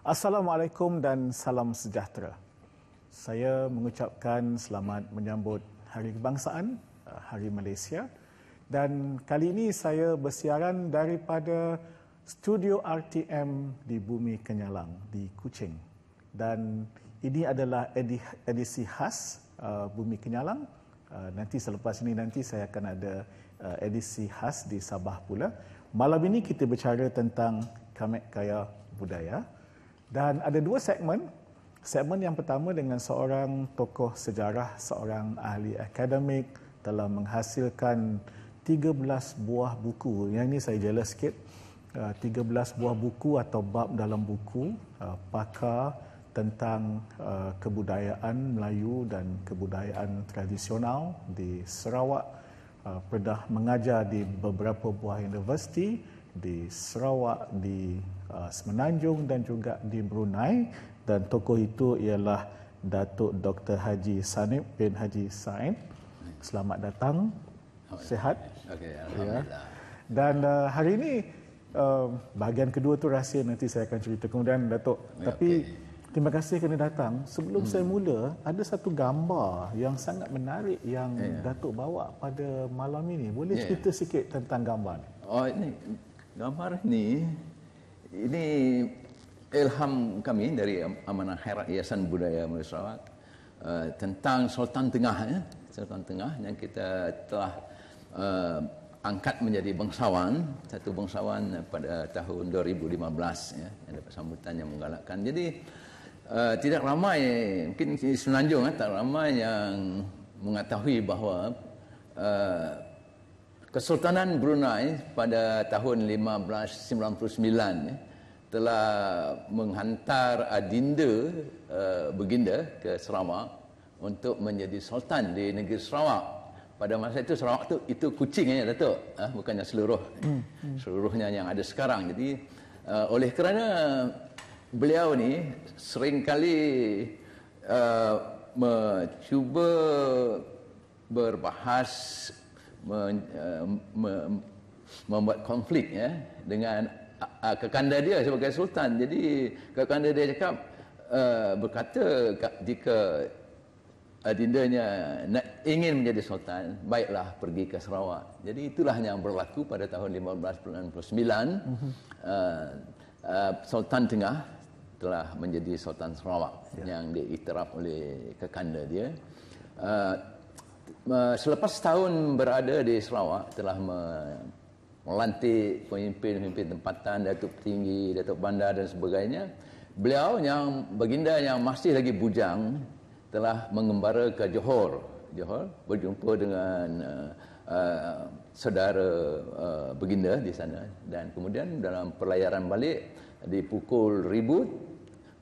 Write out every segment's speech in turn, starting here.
Assalamualaikum dan salam sejahtera. Saya mengucapkan selamat menyambut Hari Kebangsaan, Hari Malaysia. Dan kali ini saya bersiaran daripada studio RTM di Bumi Kenyalang di Kuching. Dan ini adalah edisi khas Bumi Kenyalang. Nanti selepas ini saya akan ada edisi khas di Sabah pula. Malam ini kita bercara tentang Kamek Kaya Budaya. Dan ada dua segmen. Segmen yang pertama dengan seorang tokoh sejarah, seorang ahli akademik telah menghasilkan 13 buah buku. Yang ini saya jelas sikit. 13 buah buku atau bab dalam buku pakar tentang kebudayaan Melayu dan kebudayaan tradisional di Sarawak. Pernah mengajar di beberapa buah universiti di Sarawak, di Semenanjung dan juga di Brunei, dan tokoh itu ialah Datuk Dr. Haji Sanib bin Haji Said. Selamat datang. Sihat? Okey, alhamdulillah. Ya. Dan hari ini bahagian kedua tu rahsia, nanti saya akan cerita kemudian Datuk. Ya, Tapi terima kasih kerana datang. Sebelum saya mula, ada satu gambar yang sangat menarik yang Datuk bawa pada malam ini. Boleh cerita sikit tentang gambar ni? Oh, ini gambar ini ilham kami dari Amanah Khairat Yayasan Budaya Malaysia Sarawak tentang Sultan Tengah, Sultan Tengah yang kita telah angkat menjadi bangsawan, satu bangsawan pada tahun 2015 ya, yang dapat sambutan yang menggalakkan. Jadi tidak ramai, mungkin di Semenanjung tak ramai yang mengetahui bahawa Kesultanan Brunei pada tahun 1599 telah menghantar adinda baginda ke Sarawak untuk menjadi sultan di negeri Sarawak. Pada masa itu Sarawak itu Kuching ya Datuk, bukannya seluruhnya yang ada sekarang. Jadi oleh kerana beliau ni seringkali mencuba berbahas, membuat konflik ya dengan kekanda dia sebagai sultan. Jadi kekanda dia cakap berkata jika adindanya ingin menjadi sultan, baiklah pergi ke Sarawak. Jadi itulah yang berlaku pada tahun 1599. Sultan Tengah telah menjadi Sultan Sarawak yang diiktiraf oleh kekanda dia. Selepas setahun berada di Sarawak, telah melantik pemimpin-pemimpin tempatan, datuk tinggi, datuk bandar dan sebagainya. Beliau yang baginda yang masih lagi bujang telah mengembara ke Johor, berjumpa dengan saudara baginda di sana, dan kemudian dalam pelayaran balik di pukul ribut,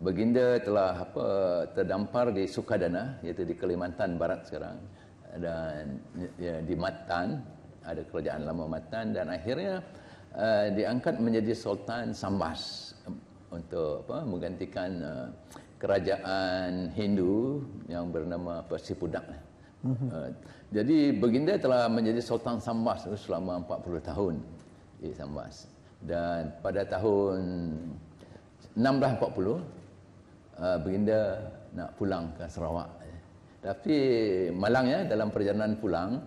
baginda telah terdampar di Sukadana, iaitu di Kalimantan Barat sekarang, dan di Matan, ada kerajaan lama Matan, dan akhirnya diangkat menjadi Sultan Sambas untuk menggantikan kerajaan Hindu yang bernama Sipudak. Jadi baginda telah menjadi Sultan Sambas selama 40 tahun di Sambas, dan pada tahun 1640 baginda nak pulang ke Sarawak. Tapi malangnya dalam perjalanan pulang,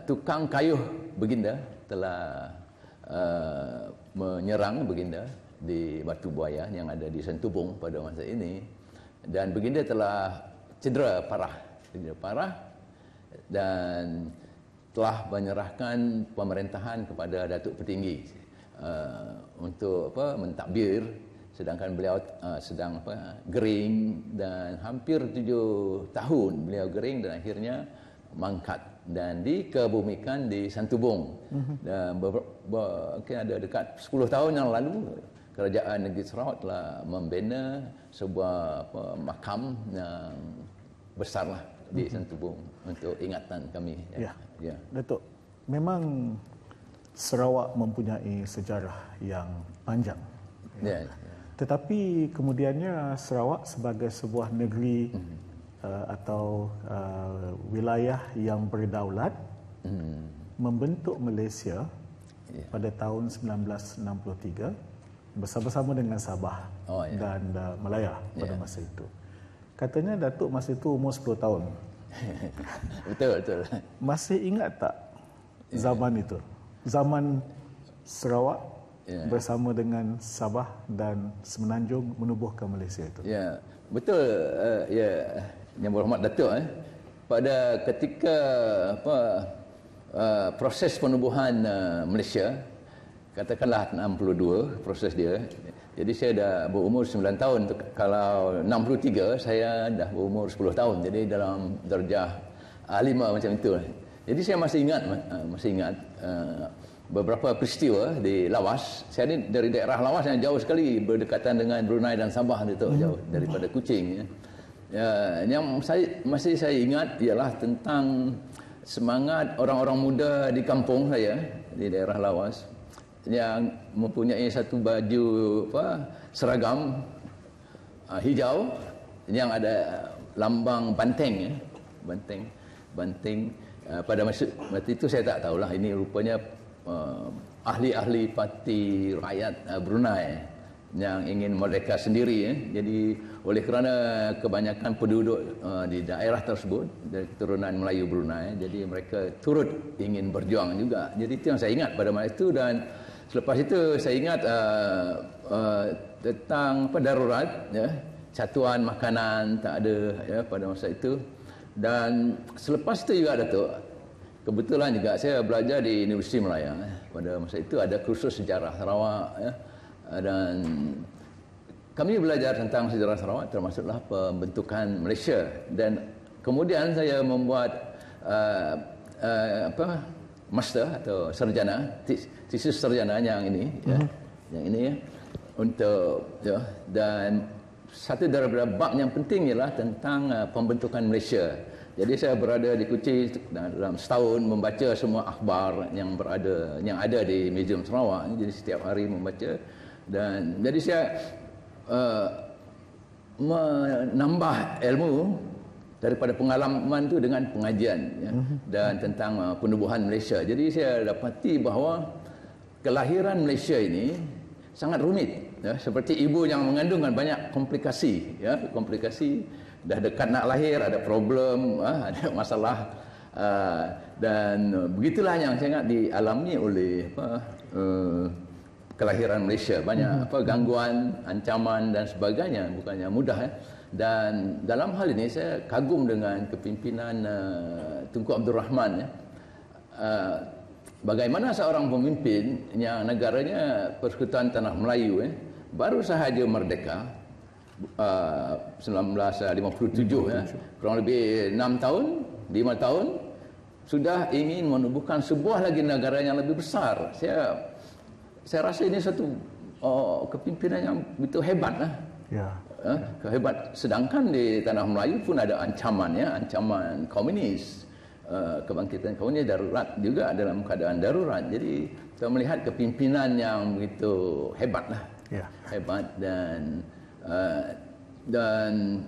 tukang kayuh baginda telah menyerang baginda di Batu Buaya yang ada di Sentubong pada masa ini, dan baginda telah cedera parah dan telah menyerahkan pemerintahan kepada Datuk Petinggi untuk mentadbir, sedangkan beliau sedang gering, dan hampir 7 tahun beliau gering, dan akhirnya mangkat dan dikebumikan di Santubong. Dan mungkin ada dekat 10 tahun yang lalu, kerajaan negeri Sarawak telah membina sebuah makam yang besarlah di Santubong untuk ingatan kami. Ya. Datuk, memang Sarawak mempunyai sejarah yang panjang. Tetapi kemudiannya Sarawak sebagai sebuah negeri atau wilayah yang berdaulat membentuk Malaysia pada tahun 1963 bersama-sama dengan Sabah dan Melaya pada masa itu. Katanya Datuk masa itu umur 10 tahun. Betul. Masih ingat tak zaman itu? Zaman Sarawak bersama dengan Sabah dan Semenanjung menubuhkan Malaysia itu. Ya, betul. Yang berhormat Datuk. Pada ketika proses penubuhan Malaysia, katakanlah 62 proses dia. Jadi saya dah berumur 9 tahun. Kalau 63 saya dah berumur 10 tahun. Jadi dalam darjah A5 macam itu. Jadi saya masih ingat beberapa peristiwa di Lawas. Saya ni dari daerah Lawas yang jauh sekali, berdekatan dengan Brunei dan Sabah itu, jauh daripada Kuching. Yang saya ingat ialah tentang semangat orang-orang muda di kampung saya di daerah Lawas yang mempunyai satu baju seragam hijau yang ada lambang banteng. Pada masa itu saya tak tahulah, ini rupanya ahli-ahli parti rakyat Brunei yang ingin merdeka sendiri. Jadi oleh kerana kebanyakan penduduk di daerah tersebut dari keturunan Melayu Brunei, jadi mereka turut ingin berjuang juga. Jadi itu yang saya ingat pada masa itu. Dan selepas itu saya ingat tentang darurat, satuan makanan tak ada pada masa itu. Dan selepas itu juga Datuk, kebetulan juga saya belajar di Universiti Melaya. Pada masa itu ada kursus sejarah Sarawak, dan kami belajar tentang sejarah Sarawak, termasuklah pembentukan Malaysia. Dan kemudian saya membuat master atau sarjana, tesis sarjana yang ini, untuk dan satu daripada bab yang penting ialah tentang pembentukan Malaysia. Jadi saya berada di Kuching dalam setahun membaca semua akhbar yang ada di Museum Sarawak. Jadi setiap hari membaca, dan jadi saya menambah ilmu daripada pengalaman itu dengan pengajian dan tentang penubuhan Malaysia. Jadi saya dapati bahawa kelahiran Malaysia ini sangat rumit. Seperti ibu yang mengandung kan banyak komplikasi, komplikasi. Dah dekat nak lahir, ada problem, ada masalah, dan begitulah yang sangat dialami oleh kelahiran Malaysia. Banyak gangguan, ancaman dan sebagainya, bukannya mudah. Dan dalam hal ini saya kagum dengan kepimpinan Tunku Abdul Rahman. Bagaimana seorang pemimpin yang negaranya Persekutuan Tanah Melayu baru sahaja merdeka 1957, kurang lebih 6 tahun sudah ingin menubuhkan sebuah lagi negara yang lebih besar. Saya rasa ini satu kepimpinan yang begitu hebat lah. Hebat. Sedangkan di Tanah Melayu pun ada ancaman komunis, kebangkitan komunis darurat juga dalam keadaan darurat. Jadi kita melihat kepimpinan yang begitu hebat lah. Hebat. Dan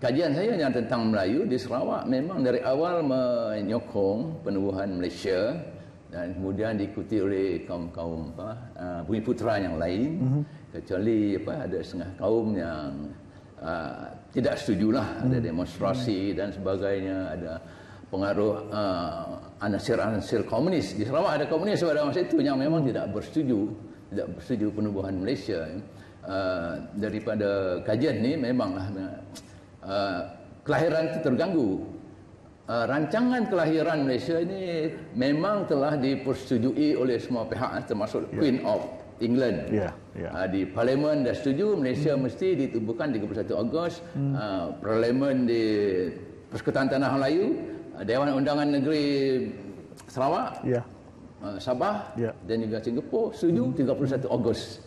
kajian saya yang tentang Melayu di Sarawak memang dari awal menyokong penubuhan Malaysia, dan kemudian diikuti oleh kaum-kaum Bumiputera yang lain, kecuali ada setengah kaum yang tidak setujulah, ada demonstrasi dan sebagainya, ada pengaruh anasir-anasir komunis. Di Sarawak ada komunis pada masa itu yang memang tidak bersetuju penubuhan Malaysia. Daripada kajian ni memanglah kelahiran itu terganggu. Rancangan kelahiran Malaysia ini memang telah dipersetujui oleh semua pihak, termasuk Queen of England. Di Parlimen dah setuju Malaysia mesti ditubuhkan 31 Ogos. Parlimen di Persekutuan Tanah Melayu, Dewan Undangan Negeri Sarawak, Sabah dan juga Singapura setuju 31 Ogos.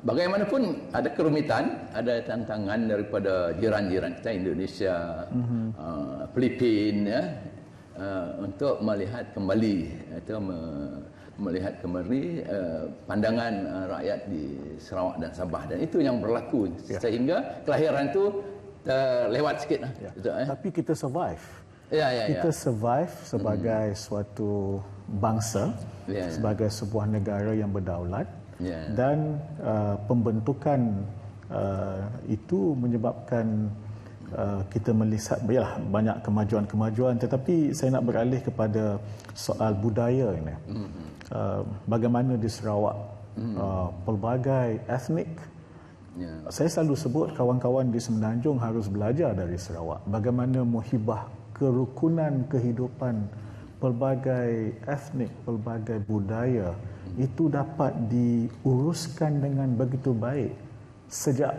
Bagaimanapun ada kerumitan, ada tantangan daripada jiran-jiran kita, Indonesia, Filipina, untuk melihat kembali atau melihat kembali pandangan rakyat di Sarawak dan Sabah, dan itu yang berlaku sehingga kelahiran itu lewat sikit lah. Tapi kita survive. Kita survive sebagai suatu bangsa, sebagai sebuah negara yang berdaulat, dan pembentukan itu menyebabkan kita melihat banyak kemajuan-kemajuan, tetapi saya nak beralih kepada soal budaya ini. Bagaimana di Sarawak pelbagai etnik. Saya selalu sebut kawan-kawan di Semenanjung harus belajar dari Sarawak bagaimana muhibah kerukunan kehidupan pelbagai etnik, pelbagai budaya itu dapat diuruskan dengan begitu baik sejak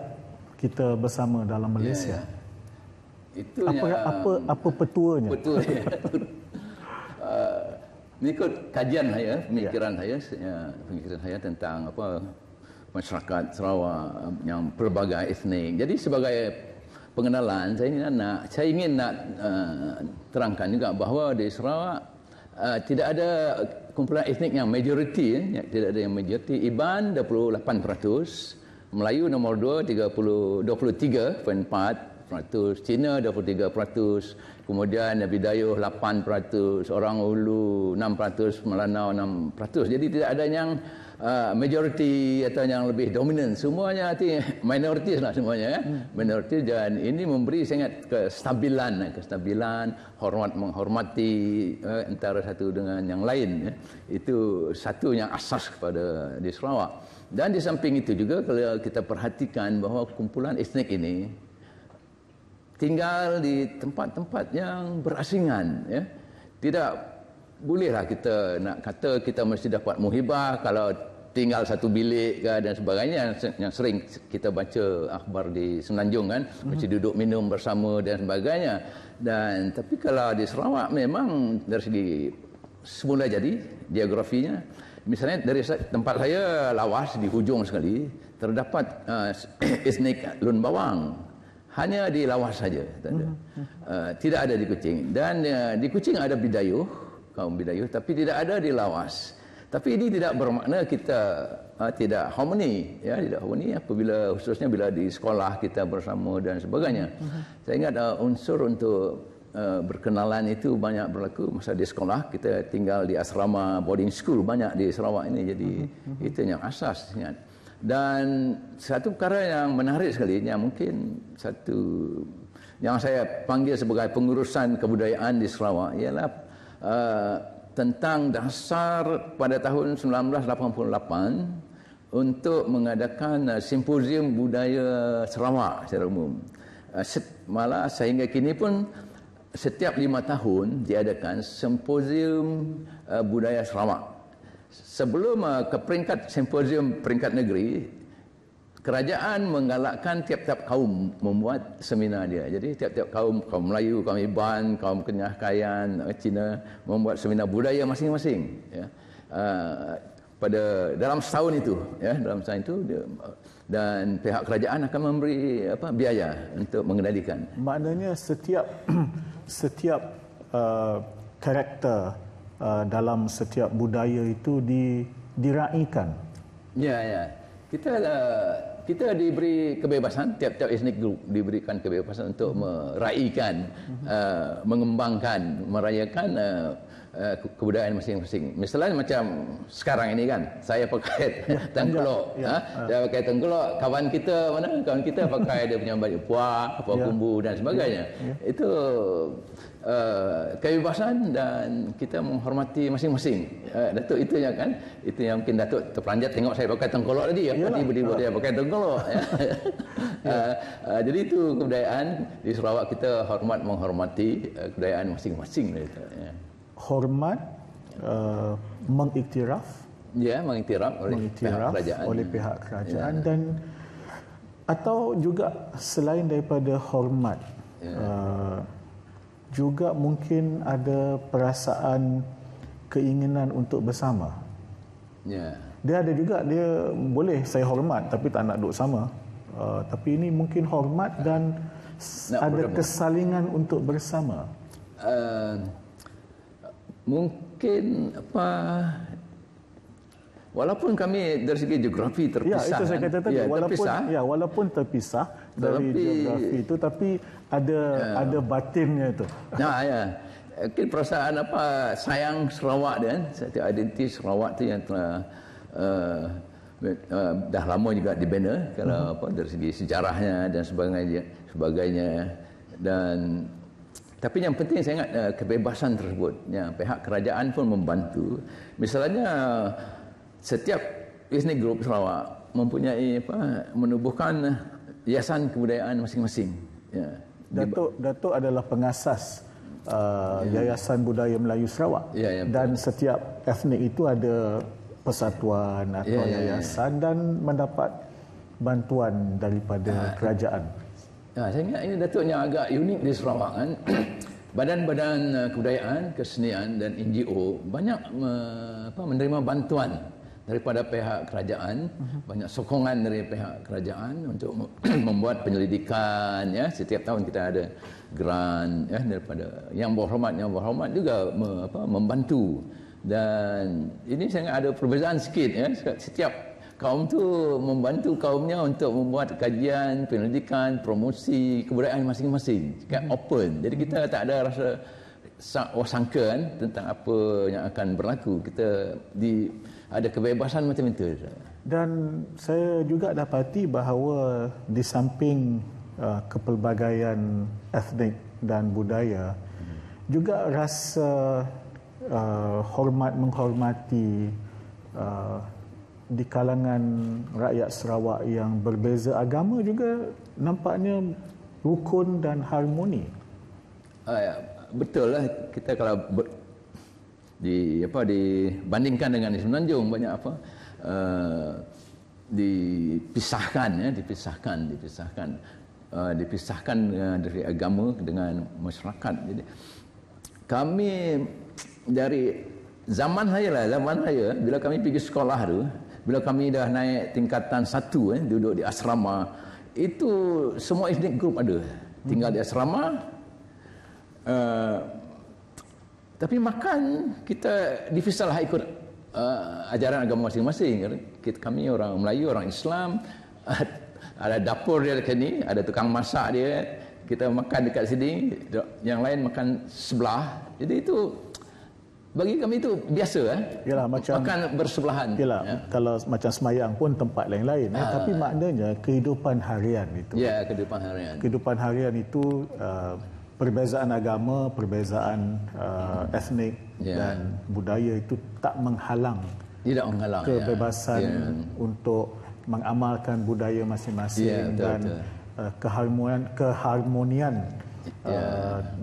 kita bersama dalam Malaysia. Itu apa petuanya? Mengikut kajian saya, pemikiran saya tentang masyarakat Sarawak yang pelbagai etnik. Jadi sebagai pengenalan, saya ingin nak terangkan juga bahawa di Sarawak tidak ada kumpulan etnik yang majoriti, tidak ada yang majoriti. Iban 28%, Melayu nombor 2 23.4%, Cina 23%, kemudian Bidayuh 8%, orang Ulu 6%, Melanau 6%. Jadi tidak ada yang majoriti atau yang lebih dominan, semuanya minoritis lah semuanya, minoritis, dan ini memberi sangat kestabilan, menghormati antara satu dengan yang lain. Itu satu yang asas kepada di Sarawak. Dan di samping itu juga kalau kita perhatikan bahawa kumpulan etnik ini tinggal di tempat-tempat yang berasingan, tidak bolehlah kita nak kata kita mesti dapat muhibah kalau tinggal satu bilik dan sebagainya yang sering kita baca akhbar di Semenanjung kan, mesti duduk minum bersama dan sebagainya. Dan tapi kalau di Sarawak memang dari segi semula jadi geografinya, misalnya dari tempat saya Lawas di hujung sekali terdapat etnik Lun Bawang. Hanya di Lawas saja, tidak ada di Kuching. Dan di Kuching ada Bidayuh, kaum Bidayuh, tapi tidak ada di Lawas. Tapi ini tidak bermakna kita tidak harmoni, tidak harmoni apabila khususnya bila di sekolah kita bersama dan sebagainya. Saya ingat unsur untuk berkenalan itu banyak berlaku masa di sekolah. Kita tinggal di asrama boarding school banyak di Sarawak ini, jadi itu yang asas. Dan satu perkara yang menarik sekali, yang mungkin yang saya panggil sebagai pengurusan kebudayaan di Sarawak ialah tentang dasar pada tahun 1988 untuk mengadakan simposium budaya Sarawak secara umum. Malah sehingga kini pun setiap 5 tahun diadakan simposium budaya Sarawak. Sebelum ke peringkat simposium peringkat negeri, kerajaan menggalakkan tiap-tiap kaum membuat seminar dia. Jadi tiap-tiap kaum Melayu, kaum Iban, kaum Kenyah, Kayan, Cina membuat seminar budaya masing-masing. Dalam setahun itu, dan pihak kerajaan akan memberi biaya untuk mengendalikan. Maknanya setiap karakter dalam setiap budaya itu diraikan. Ya. Kita diberi kebebasan, tiap-tiap etnik diberikan kebebasan untuk meraikan, mengembangkan, merayakan kebudayaan masing-masing. Misalnya macam sekarang ini kan, saya pakai tengkolok, saya pakai tengkolok, kawan kita pakai dia punya baju puak, kumbu dan sebagainya. Itu kebebasan dan kita menghormati masing-masing. Datuk itu yang mungkin Datuk terperanjat tengok saya pakai tengkolok tadi, tiba-tiba dia pakai tengkolok. Jadi itu kebudayaan di Sarawak, kita menghormati kebudayaan masing-masing. Hormat, mengiktiraf oleh pihak kerajaan, dan atau juga selain daripada hormat, juga mungkin ada perasaan keinginan untuk bersama. Dia ada juga, dia boleh saya hormat tapi tak nak duduk sama. Tapi ini mungkin hormat dan ada kesalingan untuk bersama. Mungkin Walaupun kami dari segi geografi terpisah. Ya, itu saya kata tadi. Walaupun terpisah dari geografi itu, tapi ada batinnya itu. Nah, ya. Mungkin perasaan sayang Sarawak dia kan. Satu identiti Sarawak tu yang telah dah lama juga dibina kalau dari segi sejarahnya dan sebagainya. Dan tapi yang penting saya ingat kebebasan tersebut. Ya, pihak kerajaan pun membantu. Misalnya setiap etnik grup Sarawak mempunyai menubuhkan hiasan kebudayaan masing-masing. Ya. Datuk adalah pengasas Yayasan Budaya Melayu Sarawak, dan setiap etnik itu ada persatuan atau yayasan dan mendapat bantuan daripada kerajaan. Saya ingat ini Datuk yang agak unik di Sarawak kan. Badan-badan kebudayaan, kesenian dan NGO banyak menerima bantuan daripada pihak kerajaan, banyak sokongan dari pihak kerajaan untuk membuat penyelidikan. Ya, setiap tahun kita ada grant daripada yang berhormat juga membantu. Dan ini sangat ada perbezaan sikit ya. Setiap kaum tu membantu kaumnya untuk membuat kajian, penyelidikan, promosi kebudayaan masing-masing. Open. Jadi kita tak ada rasa sangka tentang apa yang akan berlaku. Kita ada kebebasan macam itu. Dan saya juga dapati bahawa di samping kepelbagaian etnik dan budaya, juga rasa menghormati di kalangan rakyat Sarawak yang berbeza agama juga nampaknya rukun dan harmoni. Betul lah, kita kalau dibandingkan dengan di Semenanjung banyak dipisahkan dari agama dengan masyarakat. Jadi kami dari zaman saya bila kami pergi sekolah tu, bila kami dah naik tingkatan 1 duduk di asrama, itu semua ethnic group ada tinggal di asrama. Tapi makan kita dipisahlah ikut ajaran agama masing-masing. Kami orang Melayu, orang Islam, ada dapur dia dekat ni, ada tukang masak dia, kita makan dekat sini, yang lain makan sebelah. Jadi itu bagi kami itu biasa Yalah, macam makan bersebelahan. Yalah, kalau macam semayang pun tempat lain-lain tapi maknanya kehidupan harian itu. Ya, kehidupan harian. Kehidupan harian itu perbezaan agama, perbezaan etnik dan budaya itu tidak menghalang kebebasan untuk mengamalkan budaya masing-masing dan keharmonian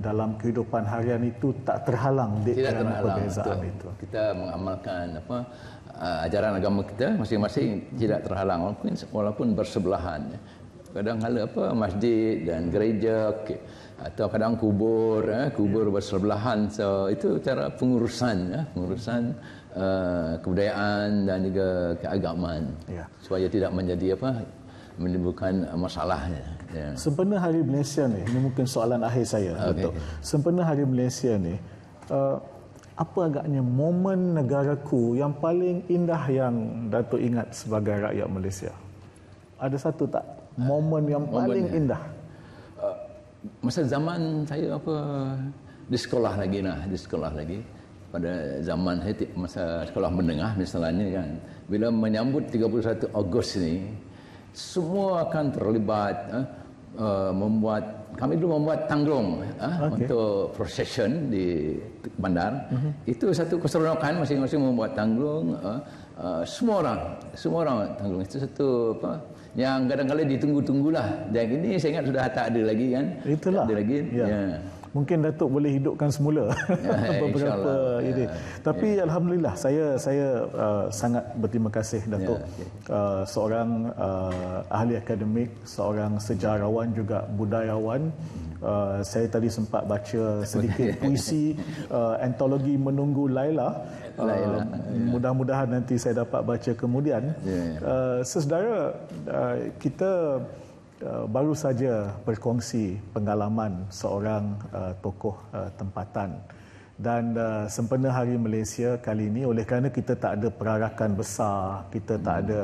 dalam kehidupan harian itu tak terhalang kerana perbezaan itu. Kita mengamalkan ajaran agama kita masing-masing tidak terhalang walaupun bersebelahan. Kadang-kadang masjid dan gereja atau kadang kubur bersebelahan. So itu cara pengurusan kebudayaan dan juga keagamaan supaya tidak menjadi menimbulkan masalah. Sempena Hari Malaysia ni, ini mungkin soalan akhir saya. Betul. Sempena Hari Malaysia ni, apa agaknya momen negaraku yang paling indah yang Datuk ingat sebagai rakyat Malaysia? Ada satu tak momen yang paling indah? Masa zaman saya di sekolah lagi pada zaman saya masa sekolah menengah misalnya kan, bila menyambut 31 Ogos ni semua akan terlibat kami dulu membuat tangglong untuk procession di bandar. Itu satu keseronokan, masing-masing membuat tangglong. Semua orang tangglong itu satu yang kadang-kadang ditunggu-tunggulah. Dan ini saya ingat sudah tak ada lagi kan. Itulah. Tak ada lagi. Ya. Mungkin Datuk boleh hidupkan semula beberapa ini. Tapi alhamdulillah saya sangat berterima kasih Datuk. Seorang ahli akademik, seorang sejarawan juga budayawan. Saya tadi sempat baca sedikit puisi antologi Menunggu Laila. Mudah-mudahan nanti saya dapat baca kemudian. Sesedara, kita baru saja berkongsi pengalaman seorang tokoh tempatan Dan sempena Hari Malaysia kali ini, oleh kerana kita tak ada perarakan besar, kita tak ada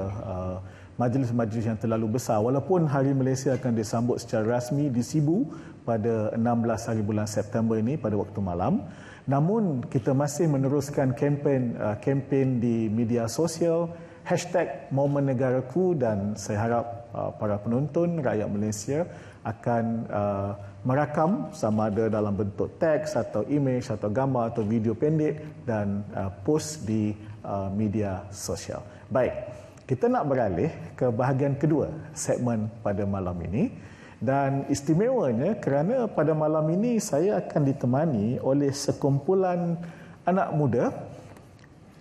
majlis-majlis yang terlalu besar, walaupun Hari Malaysia akan disambut secara rasmi di Sibu pada 16 hari bulan September ini pada waktu malam, namun kita masih meneruskan kempen di media sosial #MomentNegaraku, dan saya harap para penonton rakyat Malaysia akan merakam sama ada dalam bentuk teks atau imej atau gambar atau video pendek dan post di media sosial. Baik, kita nak beralih ke bahagian kedua segmen pada malam ini, dan istimewanya kerana pada malam ini saya akan ditemani oleh sekumpulan anak muda,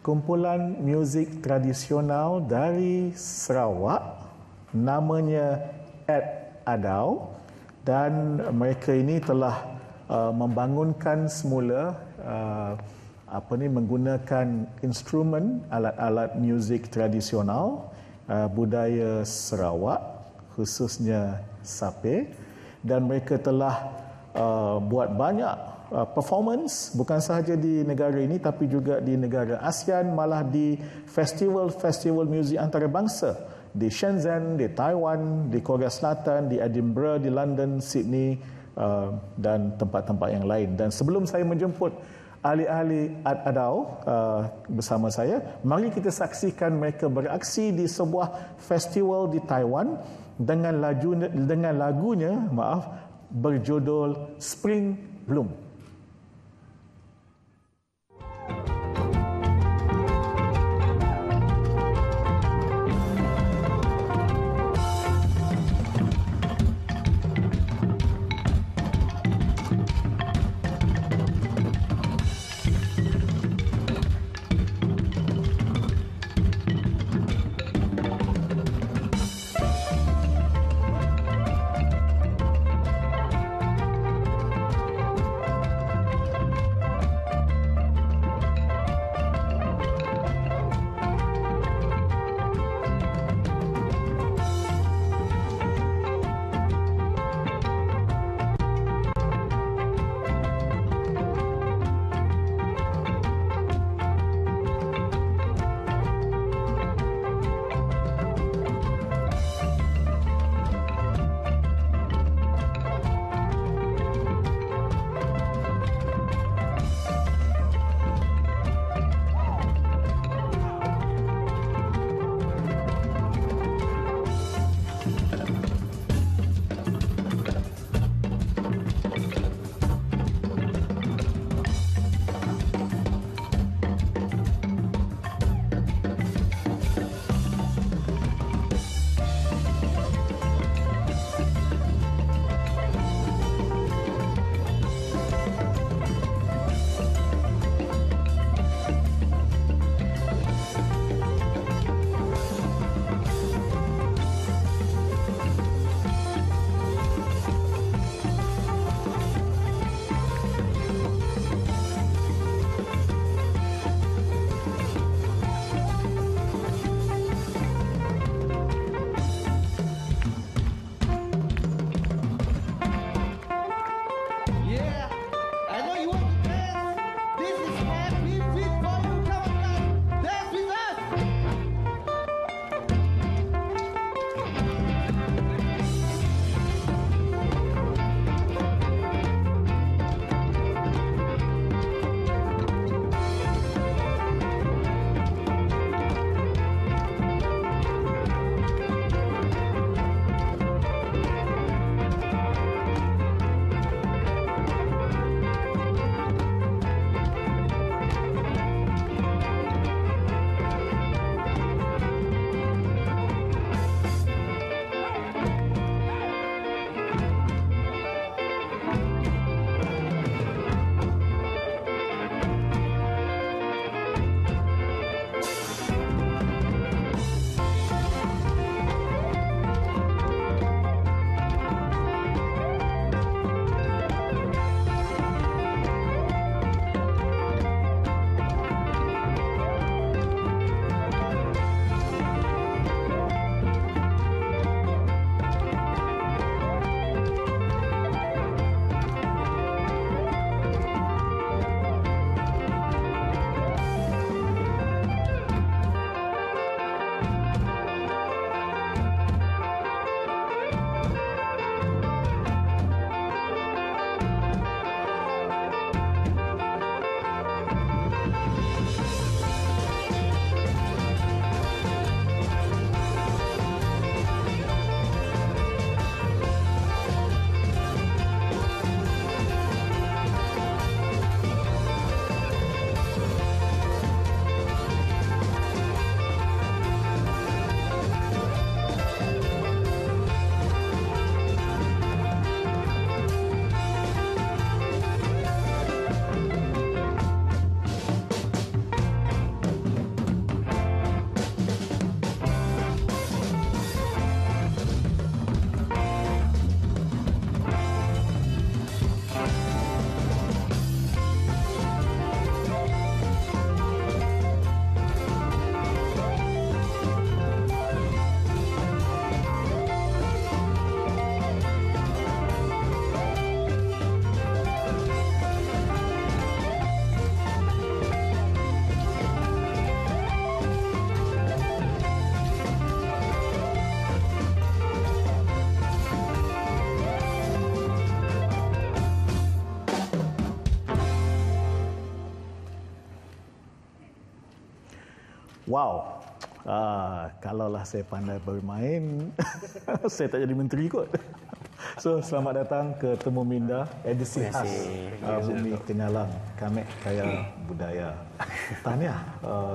kumpulan muzik tradisional dari Sarawak, namanya Adau, dan mereka ini telah membangunkan semula menggunakan instrumen alat-alat muzik tradisional budaya Sarawak, khususnya sape, dan mereka telah buat banyak performance bukan sahaja di negara ini tapi juga di negara ASEAN, malah di festival-festival muzik antarabangsa di Shenzhen, di Taiwan, di Korea Selatan, di Edinburgh, di London, Sydney dan tempat-tempat yang lain. Dan sebelum saya menjemput ahli-ahli Adau bersama saya, mari kita saksikan mereka beraksi di sebuah festival di Taiwan dengan lagunya berjudul Spring Bloom. Wow. Kalaulah saya pandai bermain, saya tak jadi menteri kot. So, selamat datang ke Temu Minda, edisi khas Bumi Kenyalang, Kamek Kaya Budaya. Tahniah,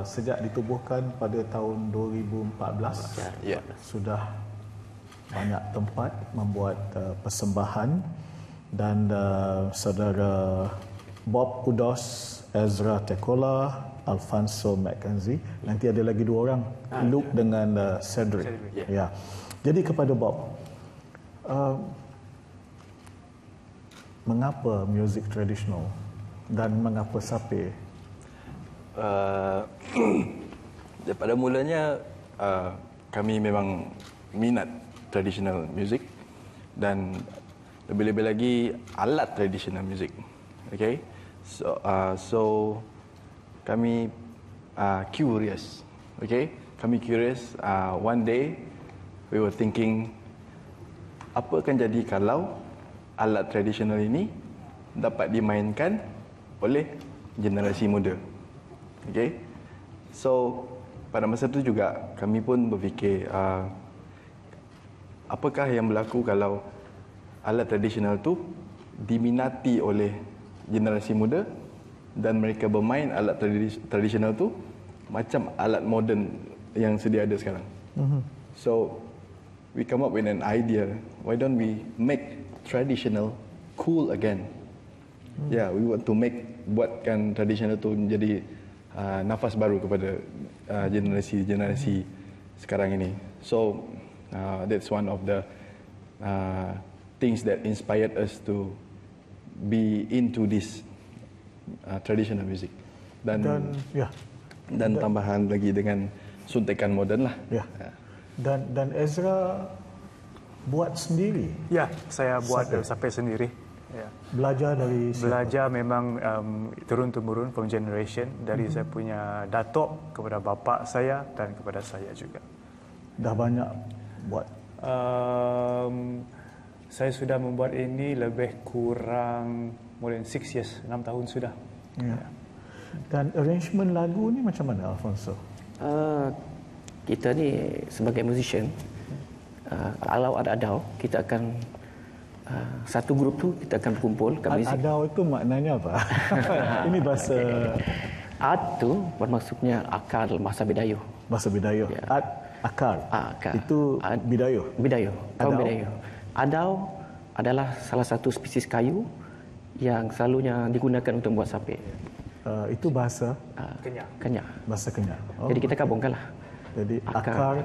sejak ditubuhkan pada tahun 2014, sudah banyak tempat membuat persembahan dan saudara Bob Udos, Ezra Tekola, Alfonso Mackenzie, nanti ada lagi 2 orang, Luke dengan Cedric. Ya. Jadi kepada Bob, mengapa muzik tradisional dan mengapa sape? Pada mulanya kami memang minat traditional music dan lebih-lebih lagi alat traditional music. Okay, so kami curious. Okay, kami curious. One day we were thinking, apa akan jadi kalau alat tradisional ini dapat dimainkan oleh generasi muda. Okay, so pada masa itu juga kami pun berfikir, apakah yang berlaku kalau alat tradisional itu diminati oleh generasi muda dan mereka bermain alat tradisional tu macam alat moden yang sedia ada sekarang. So we come up with an idea, why don't we make traditional cool again? Yeah, we want to buatkan tradisional tu menjadi nafas baru kepada generasi sekarang ini. So that's one of the things that inspired us to be into this traditional music dan tambahan lagi dengan suntikan moden lah. Ya. Dan Ezra buat sendiri. Ya, saya buat sampai sendiri. Ya. Belajar dari siapa? Belajar memang turun temurun from generation dari saya punya datuk kepada bapa saya dan kepada saya juga. Dah banyak buat. Saya sudah membuat ini lebih kurang more than 6 years, 6 tahun sudah. Ya. Dan arrangement lagu ni macam mana, Alfonso? Kita ni sebagai musician, kalau ada adau, kita akan satu grup tu kita akan berkumpul. Adau itu maknanya apa? Ini bahasa. Ad tu bermaksudnya akar masa Bidayuh. Bahasa Bidayuh. Ya. Akar. Akar. Itu Bidayuh. Bidayuh. Bidayuh. Adau adalah salah satu spesies kayu yang selalunya digunakan untuk membuat sape. Itu bahasa Kenyah. Bahasa Kenyah. Jadi kita gabungkanlah. Jadi akar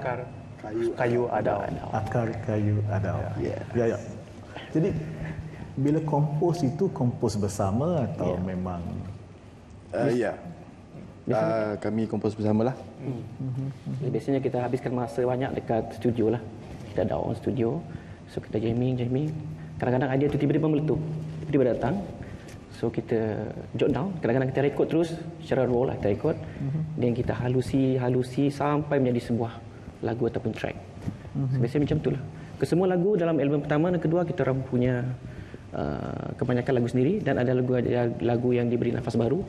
kayu adau. Akar kayu adau. Ya. Jadi bila kompos itu kompos bersama atau memang? Kami kompos bersamalah. Jadi biasanya kita habiskan masa banyak dekat studio lah. Kita ada orang studio. So kita jamming. Kadang-kadang idea tu tiba-tiba meletup. Tiba-tiba datang. So kita jot down. Kadang-kadang kita record terus secara raw lah kita record. Dan kita halusi sampai menjadi sebuah lagu ataupun track. So, biasanya macam tu lah. Kesemua lagu dalam album pertama dan kedua kita orang punya kebanyakan lagu sendiri dan ada lagu yang diberi nafas baru.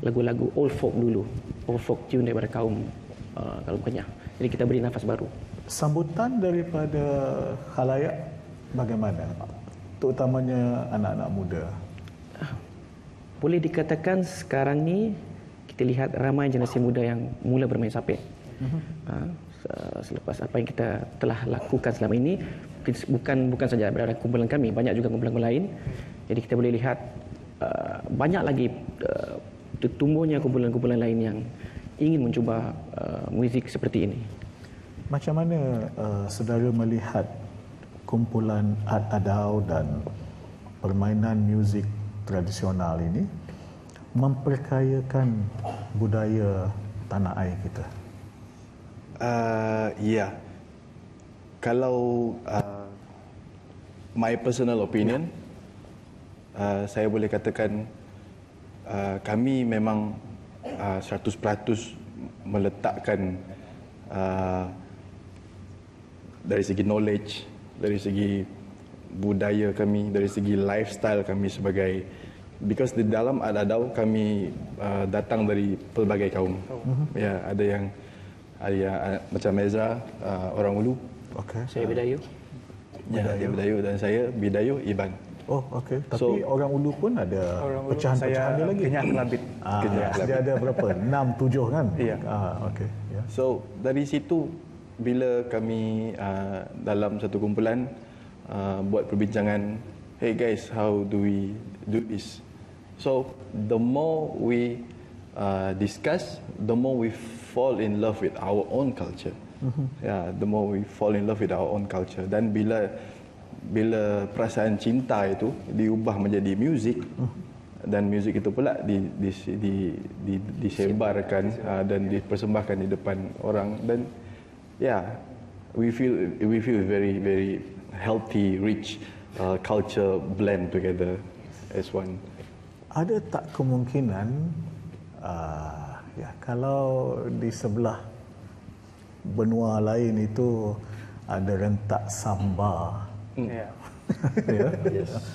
Lagu-lagu old folk dulu. Old folk tune daripada kaum Kenyah. Jadi kita beri nafas baru. Sambutan daripada khalayak bagaimana? Terutamanya anak-anak muda. Boleh dikatakan sekarang ni kita lihat ramai generasi muda yang mula bermain sape. Selepas apa yang kita telah lakukan selama ini, bukan saja berada kumpulan kami, banyak juga kumpulan lain. Jadi kita boleh lihat banyak lagi tumbuhnya kumpulan-kumpulan lain yang ingin mencuba muzik seperti ini. Macam mana saudara melihat kumpulan adau dan permainan muzik tradisional ini memperkayakan budaya tanah air kita? Kalau my personal opinion, saya boleh katakan kami memang 100% meletakkan dari segi knowledge, dari segi budaya kami, dari segi lifestyle kami sebagai, because di dalam adau kami datang dari pelbagai kaum. Ya, ada yang macam Ezra, orang Ulu. Okey. Saya Bidayu. Ya, dia Bidayu dan saya Bidayu Iban. Oh, okey. Tapi orang Ulu pun ada Orang Ulu pecahan-pecahan dia lagi. Kenyah Kelabit. Dia ada berapa? 6, 7 kan? Iya. Okey. Ya. So dari situ bila kami dalam satu kumpulan buat perbincangan, hey guys, how do we do this? So the more we discuss, the more we fall in love with our own culture. The more we fall in love with our own culture. Dan bila perasaan cinta itu diubah menjadi muzik, dan muzik itu pula disebarkan dan dipersembahkan di depan orang, dan we feel very very healthy, rich culture blend together as one. Ada tak kemungkinan kalau di sebelah benua lain itu ada rentak samba, Ya.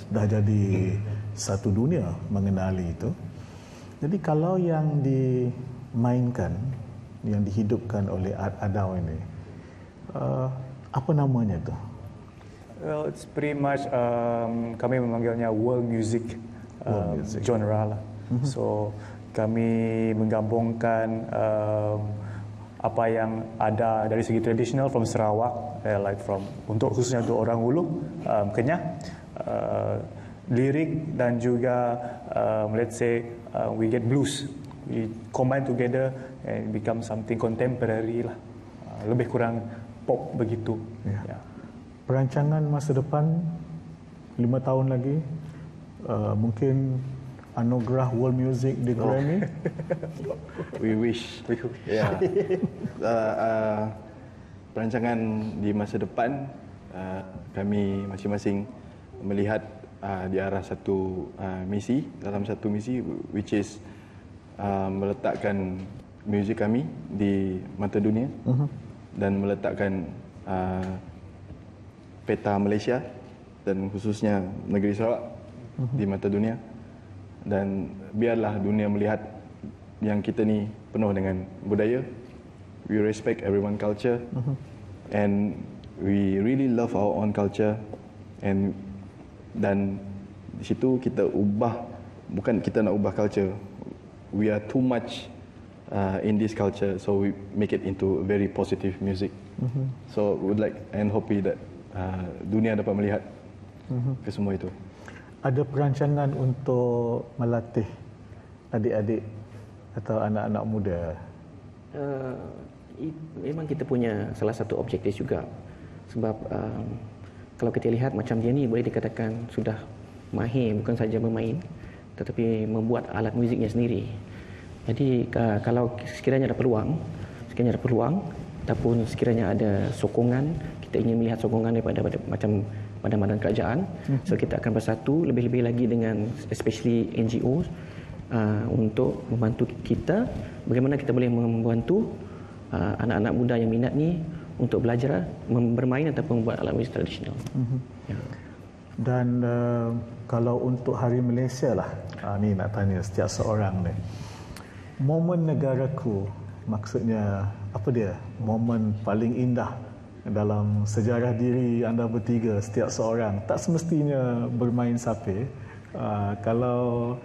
dah jadi satu dunia mengenali itu. Jadi kalau yang dimainkan, yang dihidupkan oleh Art Adau ini, apa namanya tu? Well, it's pretty much kami memanggilnya world music, genre lah. So kami menggabungkan apa yang ada dari segi tradisional from Sarawak, untuk khususnya untuk orang Ulu, Kenyah, lirik dan juga let's say we get blues, we combine together and become something contemporary lah, lebih kurang pop begitu. Ya. Perancangan masa depan 5 tahun lagi, mungkin anugerah World Music di Grammy. We wish. Perancangan di masa depan, kami masing-masing melihat di arah satu misi, dalam satu misi which is meletakkan muzik kami di mata dunia dan meletakkan peta Malaysia dan khususnya negeri Sarawak di mata dunia, dan biarlah dunia melihat yang kita ni penuh dengan budaya. We respect everyone culture and we really love our own culture, dan di situ kita ubah, bukan kita nak ubah culture, we are too much in this culture, so we make it into very positive music. So would like and hope that dunia dapat melihat ke semua itu. Ada perancangan untuk melatih adik-adik atau anak-anak muda? Memang kita punya salah satu objektif juga. Sebab kalau kita lihat macam dia ni boleh dikatakan sudah mahir bukan saja bermain tetapi membuat alat muziknya sendiri. Jadi kalau sekiranya ada peluang ataupun sekiranya ada sokongan, kita ingin melihat sokongan daripada macam badan-badan kerajaan, so kita akan bersatu lebih-lebih lagi dengan especially NGO untuk membantu kita bagaimana kita boleh membantu anak-anak muda yang minat ni untuk belajar bermain ataupun membuat alat muzik tradisional. Dan kalau untuk Hari Malaysia lah, ni nak tanya setiap seorang ni, momen negaraku, maksudnya apa dia, momen paling indah dalam sejarah diri anda bertiga, setiap seorang. Tak semestinya bermain sape. Kalau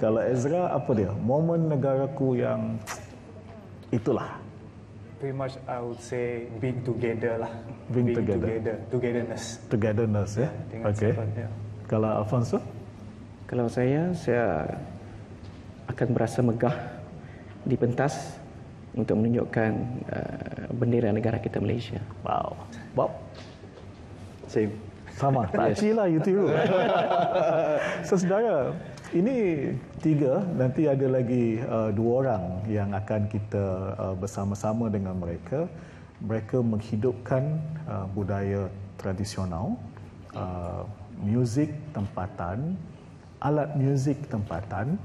kalau Ezra, apa dia, momen negaraku yang itulah? Pretty much I would say being together lah. Being together. Togetherness ya. Okey. Kalau Alfonso? Kalau saya akan berasa megah di pentas untuk menunjukkan bendera negara kita Malaysia. Wow. Bob? Same. Sama. Tak cilah you tiru. So, saudara, ini 3, nanti ada lagi 2 orang yang akan kita bersama-sama dengan mereka. Mereka menghidupkan budaya tradisional, muzik tempatan, alat muzik tempatan,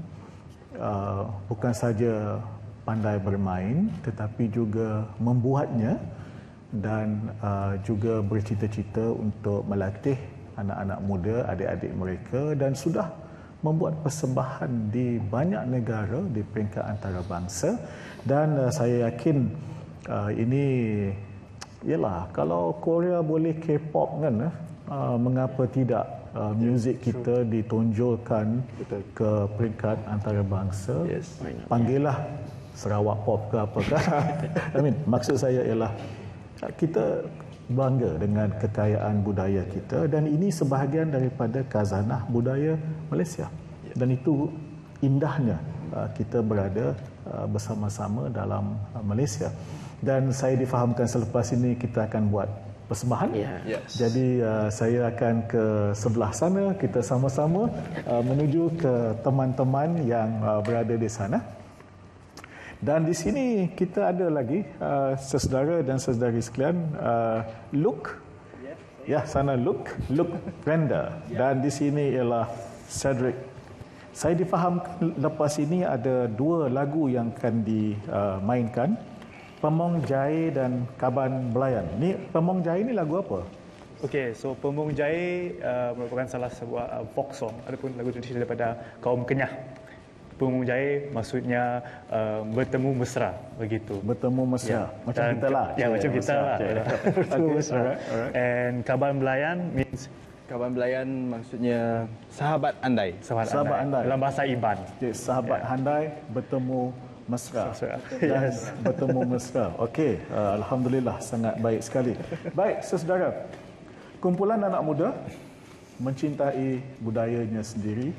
bukan saja pandai bermain tetapi juga membuatnya, dan juga bercita-cita untuk melatih anak-anak muda, adik-adik mereka, dan sudah membuat persembahan di banyak negara di peringkat antarabangsa. Dan saya yakin Ini ialah kalau Korea boleh K-pop kan, mengapa tidak muzik kita ditonjolkan ke peringkat antarabangsa? Yes. Panggillah Sarawak Pop ke apa kan? Maksud saya ialah kita bangga dengan kekayaan budaya kita dan ini sebahagian daripada khazanah budaya Malaysia. Dan itu indahnya kita berada bersama-sama dalam Malaysia. Dan saya difahamkan selepas ini kita akan buat persembahan. Yes. Jadi saya akan ke sebelah sana, kita sama-sama menuju ke teman-teman yang berada di sana. Dan di sini kita ada lagi saudara dan saudari sekalian, Luke. Ya, sana Luke Brenda. Dan di sini ialah Cedric. Saya difahamkan lepas ini ada 2 lagu yang akan dimainkan. Pemong Jahe dan Kaban Belayan. Ni Pemong Jahe ni lagu apa? Okay, so Pemong Jahe merupakan salah sebuah folk song ataupun lagu tradisi daripada kaum Kenyah. Pemong Jahe maksudnya bertemu mesra, begitu. Bertemu mesra. Macam kita lah. Ya, macam kita lah. Bertemu mesra. Alright. And Kaban Belayan means Kaban Belayan maksudnya sahabat andai. Sahabat andai. Dalam bahasa Iban. Okay, sahabat handai bertemu mesra. Dan Yes. bertemu mesra. Okey, alhamdulillah sangat baik sekali. Baik, saudara. Kumpulan anak muda mencintai budayanya sendiri.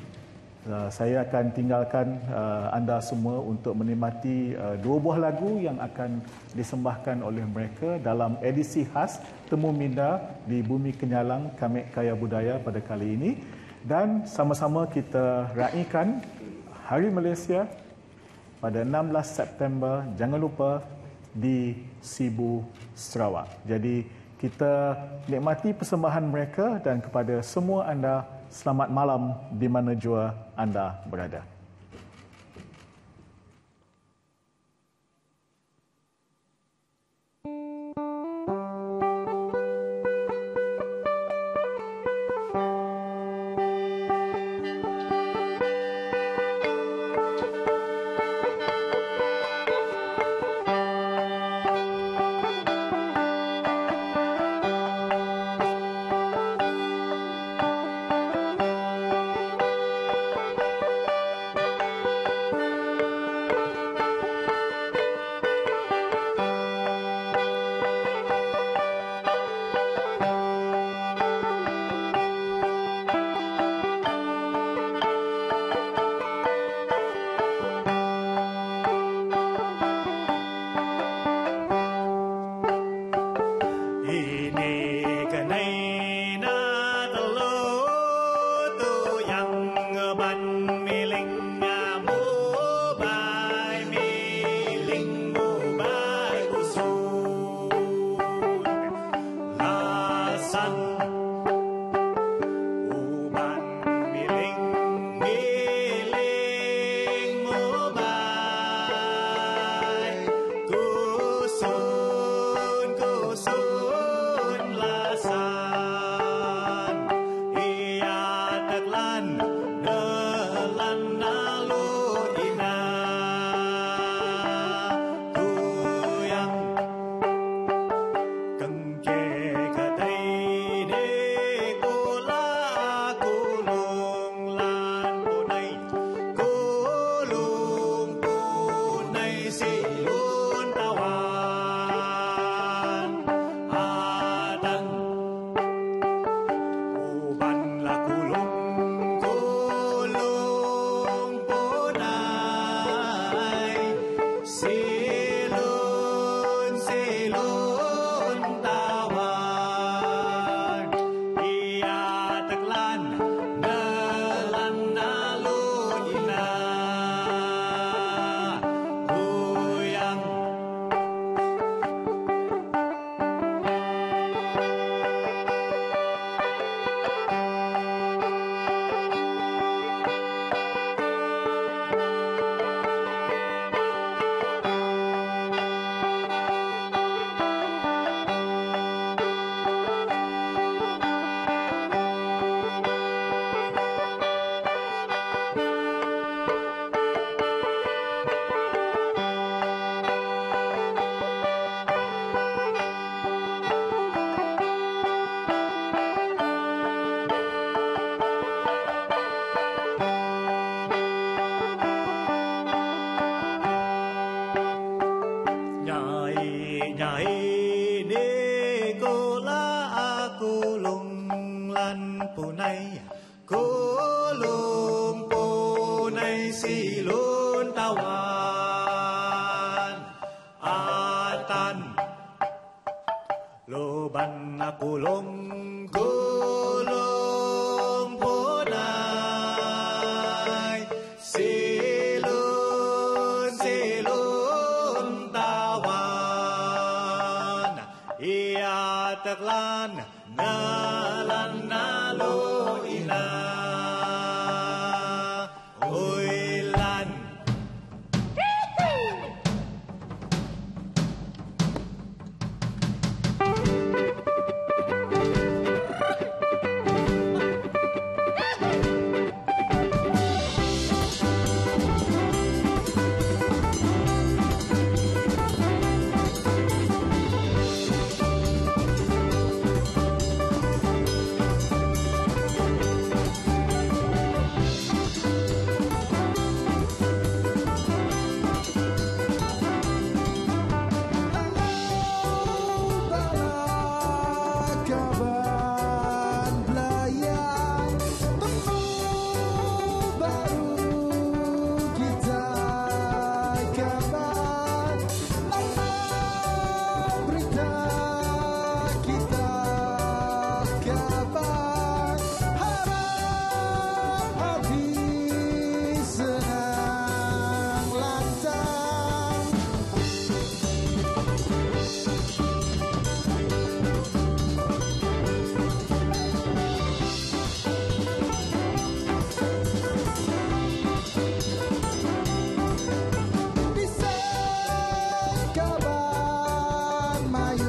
Saya akan tinggalkan anda semua untuk menikmati 2 buah lagu yang akan disembahkan oleh mereka dalam edisi khas Temu Minda di Bumi Kenyalang Kamek Kaya Budaya pada kali ini. Dan sama-sama kita raikan Hari Malaysia pada 16 September, jangan lupa di Sibu, Sarawak. Jadi kita nikmati persembahan mereka dan kepada semua anda, selamat malam di mana jua anda berada. ในกูลุงปูในสีลุนตะวันอาตันโลบันนากูลงกูลุงปูในสีลุนตะวันia teklan nalan nalo ina uilan Mayu